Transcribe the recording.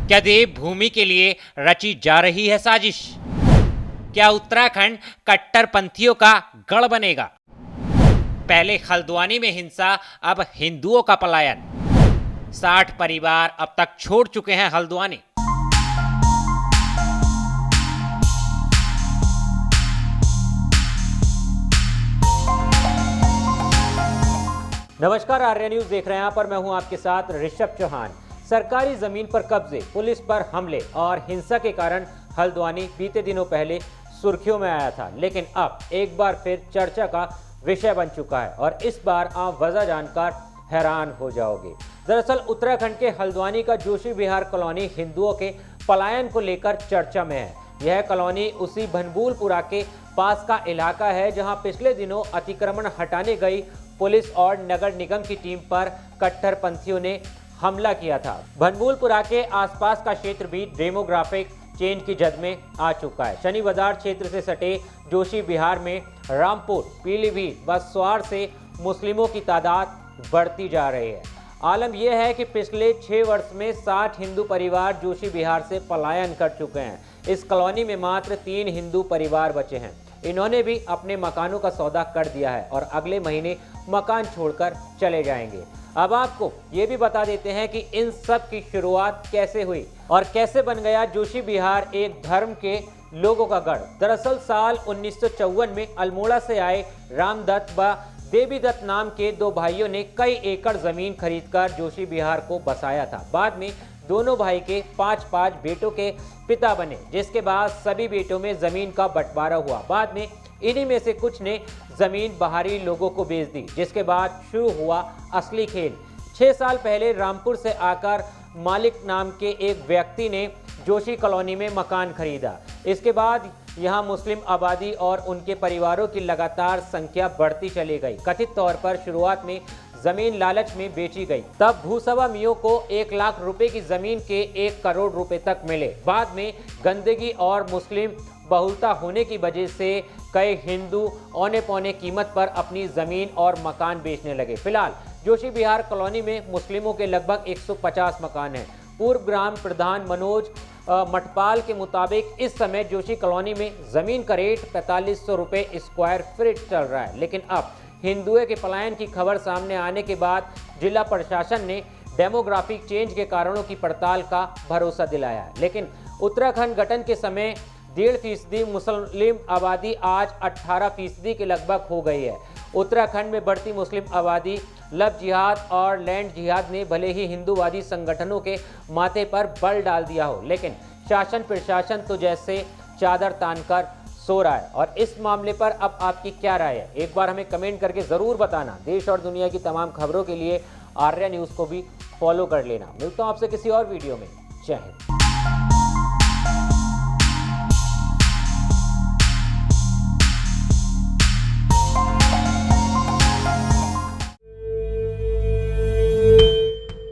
क्या देवभूमि के लिए रची जा रही है साजिश? क्या उत्तराखंड कट्टरपंथियों का गढ़ बनेगा? पहले हल्द्वानी में हिंसा, अब हिंदुओं का पलायन। 60 परिवार अब तक छोड़ चुके हैं हल्द्वानी। नमस्कार, आर्या न्यूज देख रहे हैं। यहाँ पर मैं हूं आपके साथ ऋषभ चौहान। सरकारी जमीन पर कब्जे, पुलिस पर हमले और हिंसा के कारण हल्द्वानी बीते दिनों पहले सुर्खियों में आया था, लेकिन अब एक बार फिर चर्चा का विषय बन चुका है और इस बार आप वजह जानकर हैरान हो जाओगे। दरअसल उत्तराखंड के हल्द्वानी का जोशी विहार कॉलोनी हिंदुओं के पलायन को लेकर चर्चा में है। यह कॉलोनी उसी भनभूलपुरा के पास का इलाका है जहां पिछले दिनों अतिक्रमण हटाने गई पुलिस और नगर निगम की टीम पर कट्टरपंथियों ने हमला किया था। भनभूलपुरा के आसपास का क्षेत्र भी डेमोग्राफिक चेंज की जद में आ चुका है। शनि बाजार क्षेत्र से सटे जोशी विहार में रामपुर, पीलीभीत व स्वार से मुस्लिमों की तादाद बढ़ती जा रही है। आलम यह है कि पिछले 6 वर्ष में 60 हिंदू परिवार जोशी विहार से पलायन कर चुके हैं। इस कॉलोनी में मात्र 3 हिंदू परिवार बचे हैं। इन्होंने भी अपने मकानों का सौदा कर दिया है और अगले महीने मकान छोड़कर चले जाएंगे। अब आपको ये भी बता देते हैं कि इन सब की शुरुआत कैसे हुई और कैसे बन गया जोशी विहार एक धर्म के लोगों का गढ़। दरअसल साल 1954 में अल्मोड़ा से आए रामदत्त व देवीदत्त नाम के 2 भाइयों ने कई एकड़ जमीन खरीदकर जोशी विहार को बसाया था। बाद में दोनों भाई के 5-5 बेटों के पिता बने, जिसके बाद सभी बेटों में जमीन का बंटवारा हुआ। बाद में इन्हीं में से कुछ ने जमीन बाहरी लोगों को बेच दी, जिसके बाद शुरू हुआ असली खेल। 6 साल पहले रामपुर से आकर मालिक नाम के एक व्यक्ति ने जोशी कॉलोनी में मकान खरीदा। इसके बाद यहाँ मुस्लिम आबादी और उनके परिवारों की लगातार संख्या बढ़ती चली गई। कथित तौर पर शुरुआत में जमीन लालच में बेची गई, तब भूसवा मियों को 1 लाख रुपए की जमीन के 1 करोड़ रुपए तक मिले। बाद में गंदगी और मुस्लिम बहुलता होने की वजह से कई हिंदू औने पौने कीमत पर अपनी जमीन और मकान बेचने लगे। फिलहाल जोशी विहार कॉलोनी में मुस्लिमों के लगभग 150 मकान हैं। पूर्व ग्राम प्रधान मनोज मटपाल के मुताबिक इस समय जोशी कॉलोनी में जमीन का रेट 4500 रुपए स्क्वायर फीट चल रहा है। लेकिन अब हिंदुओं के पलायन की खबर सामने आने के बाद जिला प्रशासन ने डेमोग्राफिक चेंज के कारणों की पड़ताल का भरोसा दिलाया है। लेकिन उत्तराखंड गठन के समय 1.5% मुस्लिम आबादी आज 18% के लगभग हो गई है। उत्तराखंड में बढ़ती मुस्लिम आबादी, लव जिहाद और लैंड जिहाद ने भले ही हिंदूवादी संगठनों के माथे पर बल डाल दिया हो, लेकिन शासन प्रशासन तो जैसे चादर तानकर सो रहा है। और इस मामले पर अब आपकी क्या राय है, एक बार हमें कमेंट करके ज़रूर बताना। देश और दुनिया की तमाम खबरों के लिए आर्या न्यूज़ को भी फॉलो कर लेना। मिलता हूँ आपसे किसी और वीडियो में। जय हिंद।